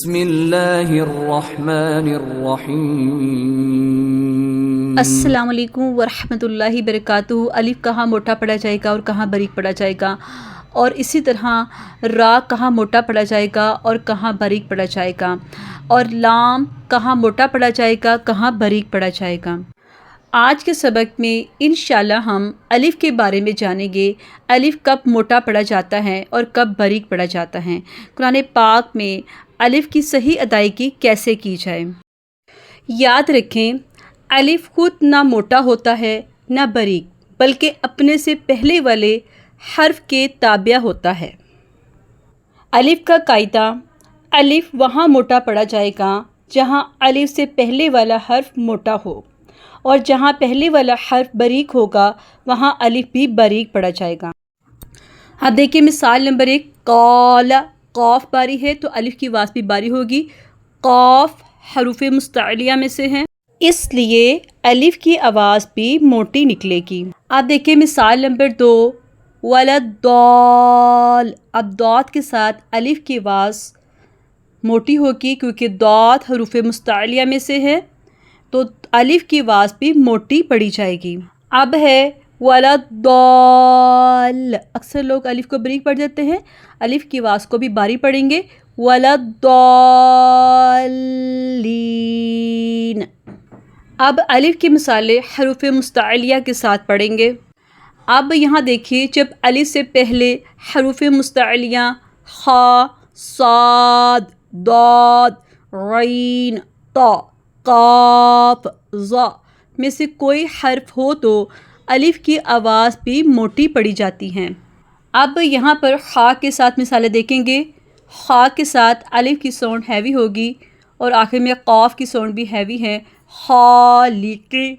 بسم اللہ الرحمن الرحیم۔ السلام علیکم ورحمۃ اللہ وبرکاتہ۔ الف کہاں موٹا پڑھا جائے گا اور کہاں باریک پڑھا جائے گا، اور اسی طرح را کہاں موٹا پڑھا جائے گا اور کہاں باریک پڑھا جائے گا، اور لام کہاں موٹا پڑھا جائے گا کہاں باریک پڑھا جائے گا۔ آج کے سبق میں انشاءاللہ ہم الف کے بارے میں جانیں گے۔ الف کب موٹا پڑھا جاتا ہے اور کب باریک پڑھا جاتا ہے، قرآن پاک میں الف کی صحیح ادائیگی کیسے کی جائے۔ یاد رکھیں، الف خود نہ موٹا ہوتا ہے نہ باریک، بلکہ اپنے سے پہلے والے حرف کے تابع ہوتا ہے۔ الف کا قاعدہ: الف وہاں موٹا پڑھا جائے گا جہاں الف سے پہلے والا حرف موٹا ہو، اور جہاں پہلے والا حرف باریک ہوگا وہاں الف بھی باریک پڑھا جائے گا۔ اب دیکھیں مثال نمبر 1، قال، قاف باری ہے تو الف کی آواز بھی باری ہوگی۔ قاف حروف مستعلیہ میں سے ہے، اس لیے الف کی آواز بھی موٹی نکلے گی۔ اب دیکھیں مثال نمبر 2، ولدال، اب داد کے ساتھ الف کی آواز موٹی ہوگی کیونکہ داد حروف مستعلیہ میں سے ہے، تو الف کی آواز بھی موٹی پڑھی جائے گی۔ اب ہے ولدال، اکثر لوگ الف کو باریک پڑھ دیتے ہیں، الف کی آواز کو بھی باری پڑھیں گے، ولدالین۔ اب الف کی مثالیں حروف مستعلیہ کے ساتھ پڑھیں گے۔ اب یہاں دیکھیے، جب الف سے پہلے حروف مستعلیہ خا، صاد، ضاد، عین، طا، قاف، ظا میں سے کوئی حرف ہو تو الف کی آواز بھی موٹی پڑھی جاتی ہیں۔ اب یہاں پر خا کے ساتھ مثالیں دیکھیں گے۔ خا کے ساتھ الف کی ساؤنڈ ہیوی ہوگی، اور آخر میں قاف کی ساؤنڈ بھی ہیوی ہے، خالقی،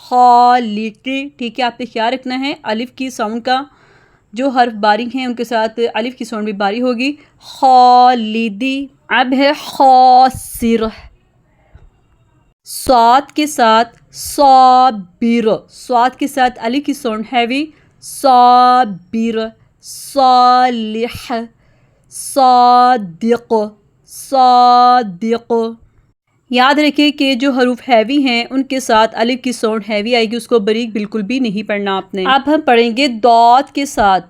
خالقی، ٹھیک ہے، آپ نے خیال رکھنا ہے الف کی ساؤنڈ کا۔ جو حرف باری ہیں ان کے ساتھ الف کی ساؤنڈ بھی باری ہوگی، خالدی۔ اب ہے خاسر، صاد کے ساتھ صابر، صاد کے ساتھ الف کی ساؤنڈ ہیوی، صابر، صالح، صادق، صادق۔ یاد رکھیں کہ جو حروف ہیوی ہیں ان کے ساتھ الف کی ساؤنڈ ہیوی آئے گی، اس کو باریک بالکل بھی نہیں پڑھنا آپ نے۔ اب ہم پڑھیں گے ضاد کے ساتھ،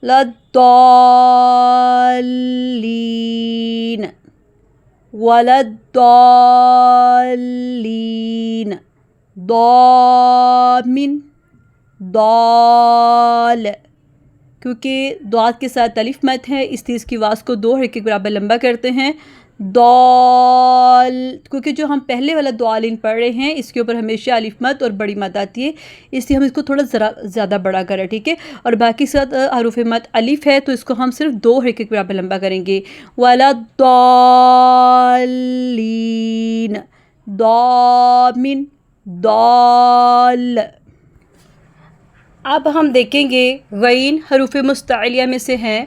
لضالین، ولضالین، ضامن، ضال، کیونکہ ضاد کے ساتھ الف مد ہے اس لیے اس کی آواز کو 2 حرکے کے برابر لمبا کرتے ہیں، ضال، کیونکہ جو ہم پہلے والا ضالین پڑھ رہے ہیں اس کے اوپر ہمیشہ الف مد اور بڑی مد آتی ہے، اس لیے ہم اس کو تھوڑا ذرا زیادہ بڑا کریں، ٹھیک ہے، اور باقی ساتھ حروف مد الف ہے تو اس کو ہم صرف 2 حرکے کے برابر لمبا کریں گے، ولضالین، ضامن، ضال۔ اب ہم دیکھیں گے غین حروف مستعلیہ میں سے ہے،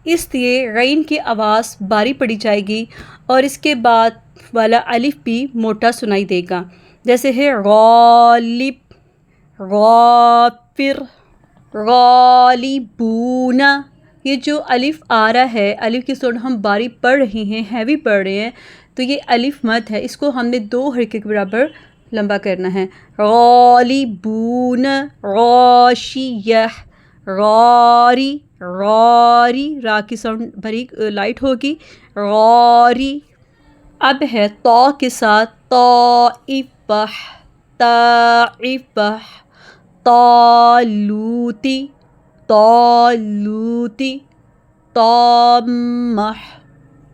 اس لیے غین کی آواز باری پڑھی جائے گی اور اس کے بعد والا الف بھی موٹا سنائی دے گا، جیسے ہے غالب، غافر، غالبون۔ یہ جو الف آ رہا ہے، الف کی ساؤنڈ ہم باری پڑھ رہے ہیں، ہیوی پڑھ رہے ہیں، تو یہ الف مد ہے، اس کو ہم نے 2 حرکے کے برابر لمبا کرنا ہے، غالبون، غاشیہ، غاری، غاری، را کی ساؤنڈ باریک لائٹ ہوگی، غاری۔ اب ہے طا کے ساتھ طائفہ، طائفہ، طالوتی، طالوتی، طامہ،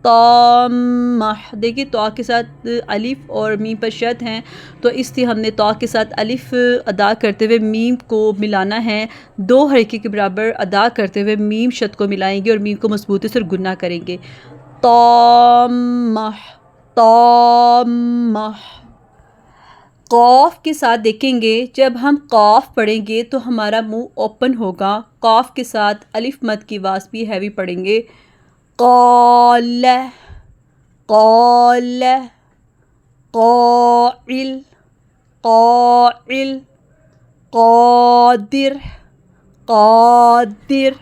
طامہ۔ دیکھیے طا کے ساتھ الف اور میم پر شد ہیں، تو اس لیے ہم نے طا کے ساتھ الف ادا کرتے ہوئے میم کو ملانا ہے، 2 حرکے کے برابر ادا کرتے ہوئے میم شد کو ملائیں گے اور میم کو مضبوطی سے گنا کریں گے، طامہ، طامہ۔ قاف کے ساتھ دیکھیں گے، جب ہم قاف پڑھیں گے تو ہمارا منہ اوپن ہوگا، قاف کے ساتھ الف مد کی آواز بھی ہیوی پڑھیں گے، قال، قال، قائل، قائل، قادر، قادر۔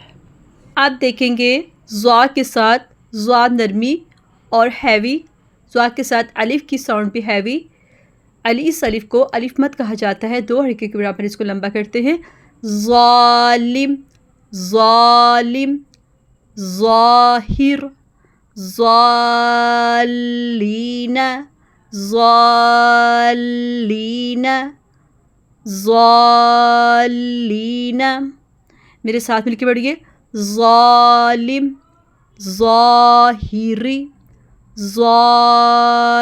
اب دیکھیں گے ضا کے ساتھ ضا نرمی اور ہیوی زا کے ساتھ الف کی ساؤنڈ بھی ہیوی. اس الف کو الف مت کہا جاتا ہے. 2 حرکے کے برابر اس کو لمبا کرتے ہیں. ظالم ظالم ظاہر ضالین ضالین ضالین. میرے ساتھ مل کے پڑھیے. ظالم ظاہری ضالین.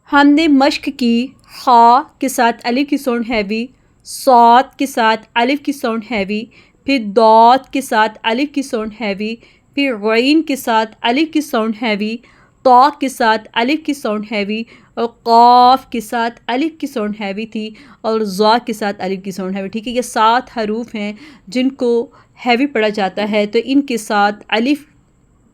ہم نے مشق کی خا کے ساتھ الف کی ساؤنڈ ہیوی، صاد کے ساتھ الف کی ساؤنڈ ہیوی، پھر داد کے ساتھ الف کی ساؤنڈ ہیوی، پھر غین کے ساتھ الف کی ساؤنڈ ہیوی، طا کے ساتھ الف کی ساؤنڈ ہیوی، اور قاف کے ساتھ الف کی ساؤنڈ ہیوی تھی، اور ضا کے ساتھ الف کی ساؤنڈ ہیوی. ٹھیک ہے، یہ 7 حروف ہیں جن کو ہیوی پڑھا جاتا ہے. تو ان کے ساتھ الف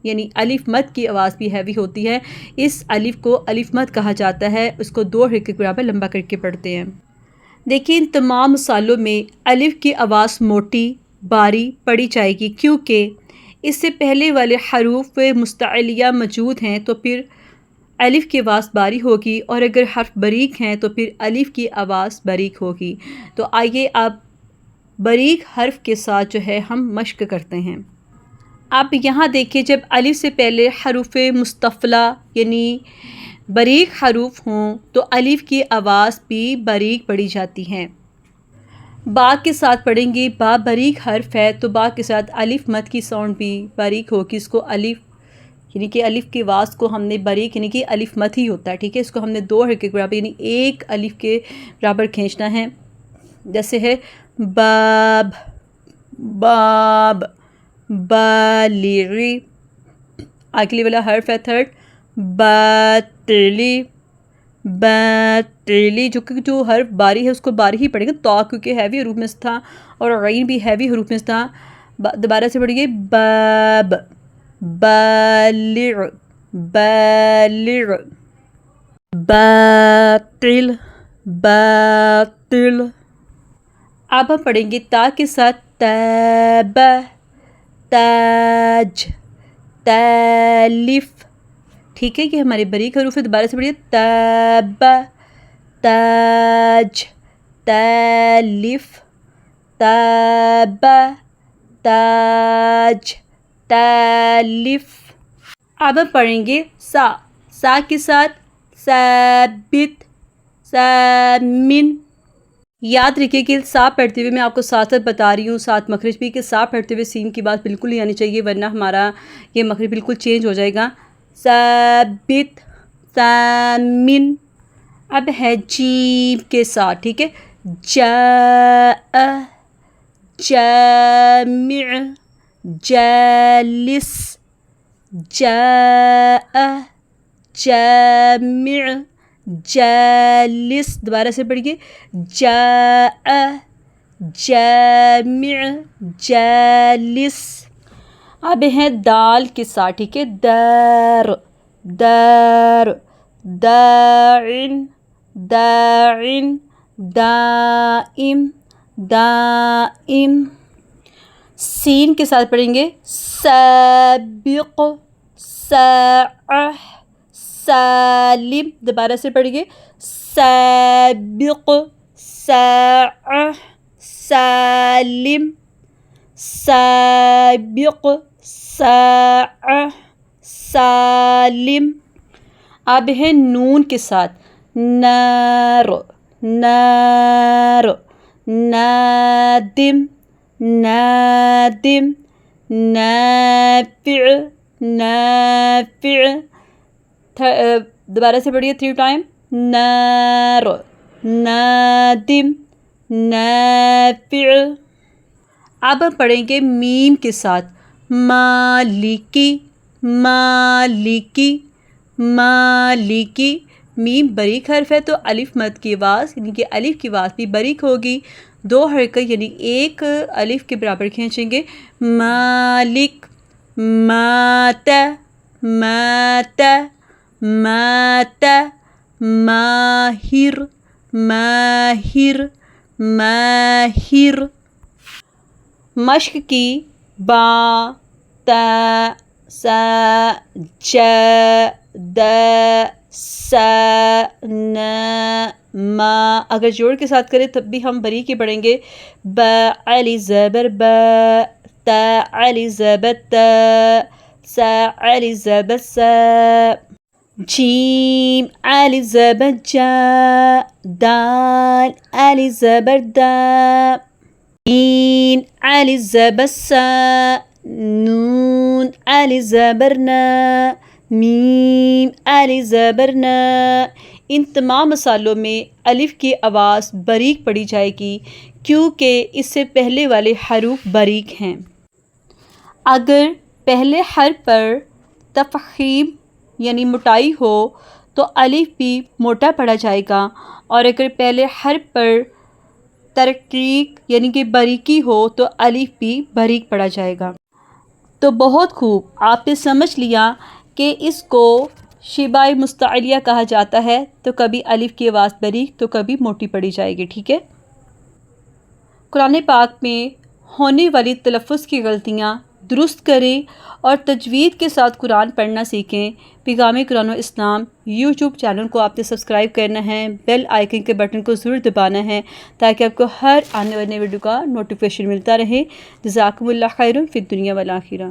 یعنی الف مد کی آواز بھی ہیوی ہوتی ہے. اس الف کو الف مد کہا جاتا ہے. اس کو 2 حرکے کے برابر لمبا کر کے پڑھتے ہیں. دیکھیں ان تمام مثالوں میں الف کی آواز موٹی باری پڑھی جائے گی، کیونکہ اس سے پہلے والے حروف مستعلیہ موجود ہیں تو پھر الف کی آواز باری ہوگی، اور اگر حرف باریک ہیں تو پھر الف کی آواز باریک ہوگی. تو آئیے اب باریک حرف کے ساتھ جو ہے ہم مشق کرتے ہیں. اب یہاں دیکھیے جب الف سے پہلے حروف مستفلہ یعنی باریک حروف ہوں تو الف کی آواز بھی باریک پڑھی جاتی ہے. با کے ساتھ پڑھیں گے. با باریک حرف ہے تو با کے ساتھ الف مد کی ساؤنڈ بھی باریک ہوگی. اس کو الف یعنی کہ الف کی آواز کو ہم نے باریک یعنی کہ الف مد ہی ہوتا ہے. ٹھیک ہے، اس کو ہم نے 2 حرکے کے برابر یعنی 1 الف کے برابر کھینچنا ہے. جیسے ہے باب باب بالغی. اگلی والا حرف ہے 3 باتلی باتلی. جو حرف باری ہے اس کو باری ہی پڑھیں گے. تو کیونکہ ہیوی حروف میں سے تھا اور غین بھی ہیوی حروف میں سے تھا. دوبارہ سے پڑھیں گے باب بالغ بالغ باطل باطل. اب ہم پڑھیں گے تا کے ساتھ تاب تاج تالف. ٹھیک ہے، یہ ہمارے باریک حروف ہے. دوبارہ سے پڑھیے تاب تاج تالف تاب تاج تالف. اب ہم پڑھیں گے سا. سا کے ساتھ ثابت سامن. یاد رکھیے کہ سا پڑھتے ہوئے میں آپ کو ساتھ ساتھ بتا رہی ہوں 7 مخرج بھی کہ سا پڑھتے ہوئے سین کی بات بالکل نہیں آنی چاہیے، ورنہ ہمارا یہ مخرج بالکل چینج ہو جائے گا. ثابت سامن. اب ہے جیم کے ساتھ. ٹھیک ہے، جاء جامع جالس جاء جامع جالس. دوبارہ سے پڑھیے جاء جامع جالس. اب ہیں دال کے ساتھ. ٹھیک ہے، دار دار داعن داعن دائم دائم. سین کے ساتھ پڑھیں گے سابق ساعہ سالم. دوبارہ سے پڑھیں گے سابق ساعہ سالم سابق ساعہ سالم. اب ہے نون کے ساتھ نار نار نادم نادم نافع نافع. دوبارہ سے پڑھیے 3 ٹائم نار نادم نافع. اب ہم پڑھیں گے میم کے ساتھ مالکی مالکی مالکی. میم باریک حرف ہے تو الف مد کی آواز یعنی کہ الف کی آواز بھی باریک ہوگی. 2 حرکت یعنی 1 الف کے برابر کھینچیں گے. مالک مات مات مات ماہر ماہر ماہر. مشق کی با تا سا ج د س ن ما. اگر جوڑ کے ساتھ کریں تب بھی ہم باریکی پڑھیں گے. ب علی زبر ب ت علی زبر ت س علی زبر س. جیم علی زبر جا دال علی زبر دا. عین علی زبر سا نون علی زبر نا میم علی زبر نا. ان تمام مصالوں میں الف کی آواز باریک پڑھی جائے گی کیونکہ اس سے پہلے والے حروف باریک ہیں. اگر پہلے حرف پر تفخیم یعنی موٹائی ہو تو الف بھی موٹا پڑھا جائے گا، اور اگر پہلے حرف پر ترقیق یعنی کہ باریکی ہو تو الف بھی باریک پڑھا جائے گا. تو بہت خوب، آپ نے سمجھ لیا کہ اس کو شبہ مستعلیہ کہا جاتا ہے. تو کبھی الف کی آواز باریک تو کبھی موٹی پڑھی جائے گی. ٹھیک ہے. قرآن پاک میں ہونے والی تلفظ کی غلطیاں درست کریں اور تجوید کے ساتھ قرآن پڑھنا سیکھیں. پیغام قرآن و اسلام یوٹیوب چینل کو آپ نے سبسکرائب کرنا ہے، بیل آئیکن کے بٹن کو ضرور دبانا ہے تاکہ آپ کو ہر آنے والے ویڈیو کا نوٹیفیکیشن ملتا رہے. جزاکم اللہ خیرا فی الدنیا والآخرہ.